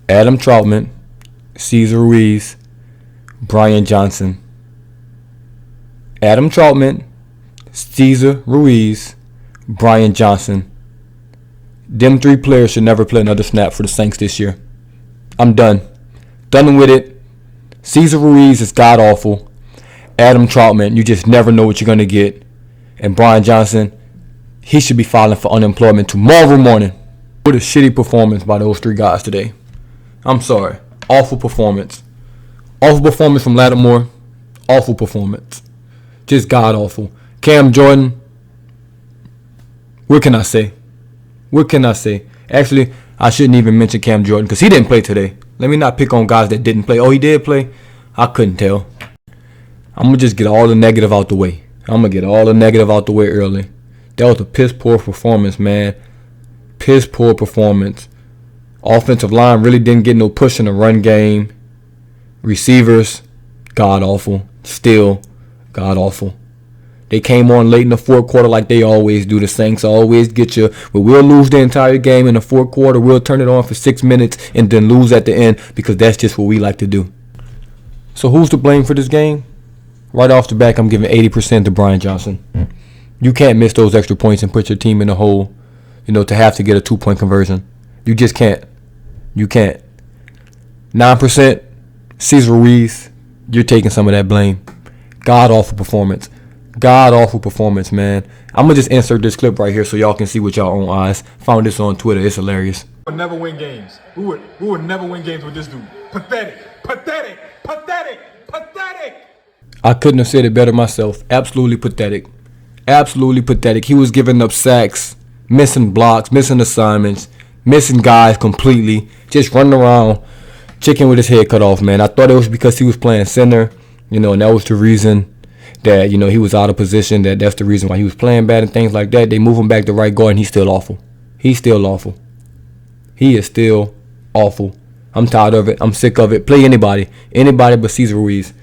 Adam Troutman, Cesar Ruiz, Brian Johnson. Adam Troutman, Cesar Ruiz, Brian Johnson. Them three players should never play another snap for the Saints this year. I'm done. Done with it. Cesar Ruiz is god-awful. Adam Troutman, you just never know what you're going to get. And Brian Johnson, he should be filing for unemployment tomorrow morning. What a shitty performance by those three guys today. I'm sorry. Awful performance. Awful performance from Lattimore. Awful performance. Just god-awful. Cam Jordan, what can I say? What can I say? Actually, I shouldn't even mention Cam Jordan because he didn't play today. Let me not pick on guys that didn't play. Oh, he did play? I couldn't tell. I'm going to just get all the negative out the way. Early. That was a piss-poor performance, man. Piss-poor performance. Offensive line really didn't get no push in the run game. Receivers, god-awful. Still, god-awful. They came on late in the fourth quarter like they always do. The Saints always get you. But we'll lose the entire game in the fourth quarter. We'll turn it on for 6 minutes and then lose at the end because that's just what we like to do. So who's to blame for this game? Right off the back, I'm giving 80% to Brian Johnson. You can't miss those extra points and put your team in the hole, to have to get a 2-point conversion. You just can't. You can't. 9%, Cesar Ruiz, you're taking some of that blame. God-awful performance. God-awful performance, man. I'm going to just insert this clip right here so y'all can see with y'all own eyes. Found this on Twitter. It's hilarious. We would never win games. We would never win games with this dude. Pathetic. Pathetic. Pathetic. Pathetic. I couldn't have said it better myself. Absolutely pathetic. Absolutely pathetic. He was giving up sacks, missing blocks, missing assignments, missing guys completely, just running around, chicken with his head cut off, man. I thought it was because he was playing center, and that was the reason that, he was out of position, that's the reason why he was playing bad and things like that. They move him back to right guard, and he's still awful. He's still awful. He is still awful. I'm tired of it. I'm sick of it. Play anybody. Anybody but Cesar Ruiz.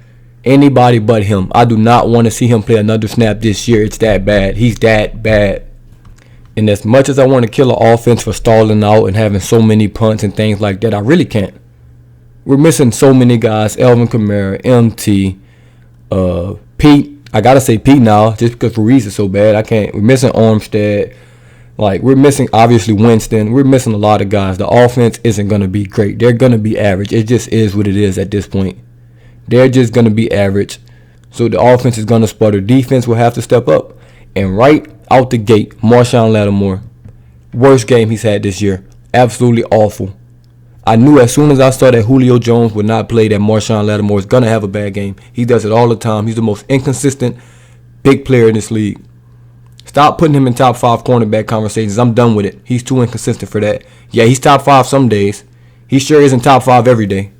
Anybody but him. I do not want to see him play another snap this year. It's that bad. He's that bad. And as much as I want to kill an offense for stalling out and having so many punts and things like that, I really can't. We're missing so many guys. Elvin Kamara, MT, Pete. I got to say Pete now just because Ruiz is so bad. I can't. We're missing Armstead. We're missing, obviously, Winston. We're missing a lot of guys. The offense isn't going to be great. They're going to be average. It just is what it is at this point. They're just going to be average. So the offense is going to sputter. Defense will have to step up. And right out the gate, Marshawn Lattimore, worst game he's had this year. Absolutely awful. I knew as soon as I saw that Julio Jones would not play that Marshawn Lattimore is going to have a bad game. He does it all the time. He's the most inconsistent big player in this league. Stop putting him in top 5 cornerback conversations. I'm done with it. He's too inconsistent for that. Yeah, he's top 5 some days. He sure isn't top 5 every day.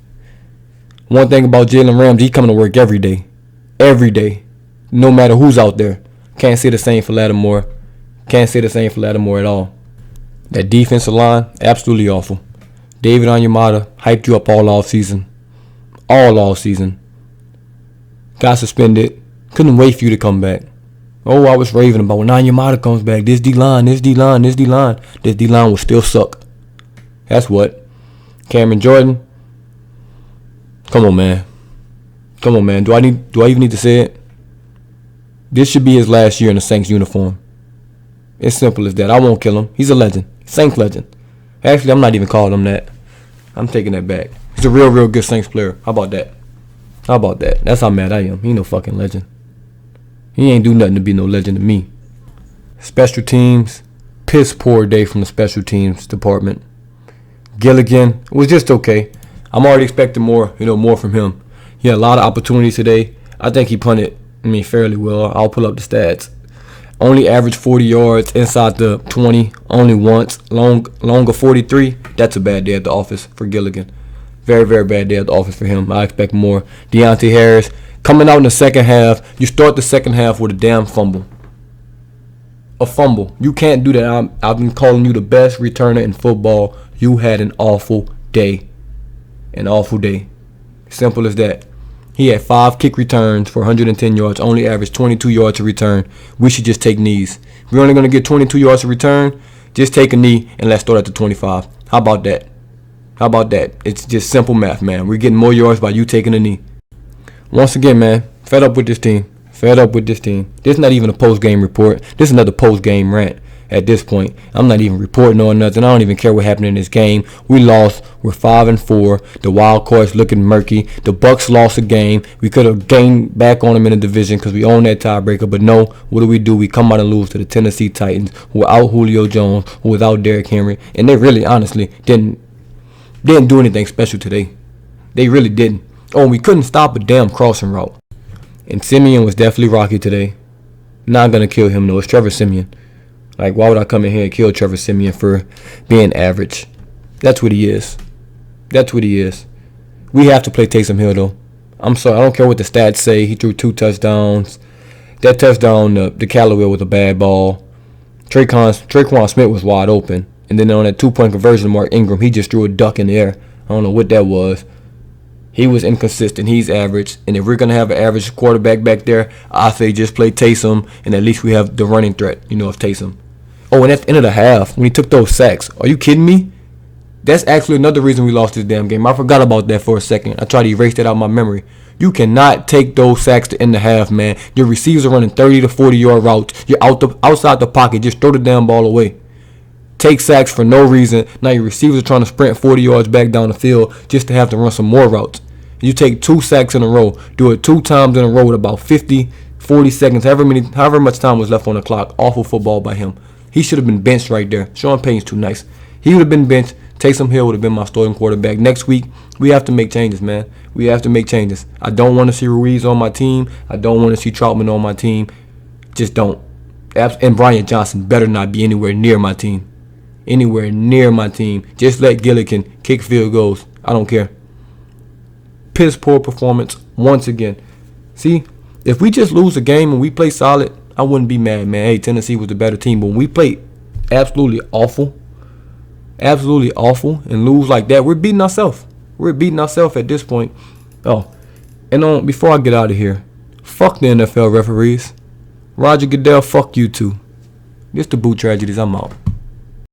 One thing about Jalen Ramsey, he coming to work every day. Every day. No matter who's out there. Can't say the same for Lattimore. Can't say the same for Lattimore at all. That defensive line, absolutely awful. David Onyemata hyped you up all off season. All off season. Got suspended. Couldn't wait for you to come back. Oh, I was raving about when Onyemata comes back. This D-line, this D-line, this D-line. This D-line will still suck. That's what. Cameron Jordan. Come on, man. Come on, man. Do I even need to say it? This should be his last year in the Saints uniform. It's simple as that. I won't kill him. He's a legend. Saints legend. Actually, I'm not even calling him that. I'm taking that back. He's a real good Saints player. How about that? How about that? That's how mad I am. He ain't no fucking legend. He ain't do nothing to be no legend to me. Special teams. Piss poor day from the special teams department. Gilligan was just okay. I'm already expecting more, more from him. He had a lot of opportunities today. I think he punted, fairly well. I'll pull up the stats. Only averaged 40 yards inside the 20, only once. Longer 43. That's a bad day at the office for Gilligan. Very, very bad day at the office for him. I expect more. Deontay Harris, coming out in the second half. You start the second half with a damn fumble. A fumble. You can't do that. I've been calling you the best returner in football. You had an awful day. An awful day. Simple as that. He had 5 kick returns for 110 yards, only averaged 22 yards a return. We should just take knees. If we're only going to get 22 yards a return, just take a knee and let's start at the 25. How about that? How about that? It's just simple math, man. We're getting more yards by you taking a knee. Once again, man, fed up with this team. Fed up with this team. This is not even a post-game report. This is another post-game rant at this point. I'm not even reporting on nothing. I don't even care what happened in this game. We lost. We're 5-4. The wild card's looking murky. The Bucks lost a game. We could have gained back on them in the division because we own that tiebreaker. But no, what do? We come out and lose to the Tennessee Titans, who were out Julio Jones, who was out Derrick Henry. And they really, honestly, didn't do anything special today. They really didn't. Oh, and we couldn't stop a damn crossing route. And Simeon was definitely rocky today. Not going to kill him, though. It's Trevor Simeon. Like, why would I come in here and kill Trevor Simeon for being average? That's what he is. That's what he is. We have to play Taysom Hill, though. I'm sorry. I don't care what the stats say. He threw 2 touchdowns. That touchdown to Callaway was a bad ball. Traquan Smith was wide open. And then on that 2-point conversion, Mark Ingram, he just threw a duck in the air. I don't know what that was. He was inconsistent. He's average. And if we're going to have an average quarterback back there, I say just play Taysom, and at least we have the running threat, of Taysom. Oh, and at the end of the half, when he took those sacks, are you kidding me? That's actually another reason we lost this damn game. I forgot about that for a second. I tried to erase that out of my memory. You cannot take those sacks to end the half, man. Your receivers are running 30 to 40-yard routes. You're outside the pocket. Just throw the damn ball away. Take sacks for no reason. Now your receivers are trying to sprint 40 yards back down the field just to have to run some more routes. You take 2 sacks in a row. Do it 2 times in a row with about 50, 40 seconds, however much time was left on the clock. Awful football by him. He should have been benched right there. Sean Payton's too nice. He would have been benched. Taysom Hill would have been my starting quarterback. Next week, we have to make changes, man. We have to make changes. I don't want to see Ruiz on my team. I don't want to see Troutman on my team. Just don't. And Brian Johnson better not be anywhere near my team. Anywhere near my team. Just let Gillikin kick field goals. I don't care. Piss poor performance once again. See, if we just lose a game and we play solid, I wouldn't be mad, man. Hey, Tennessee was the better team. But when we play absolutely awful, and lose like that, we're beating ourselves. We're beating ourselves at this point. Oh, and before I get out of here, fuck the NFL referees. Roger Goodell, fuck you too. This the Boot Tragedies. I'm out.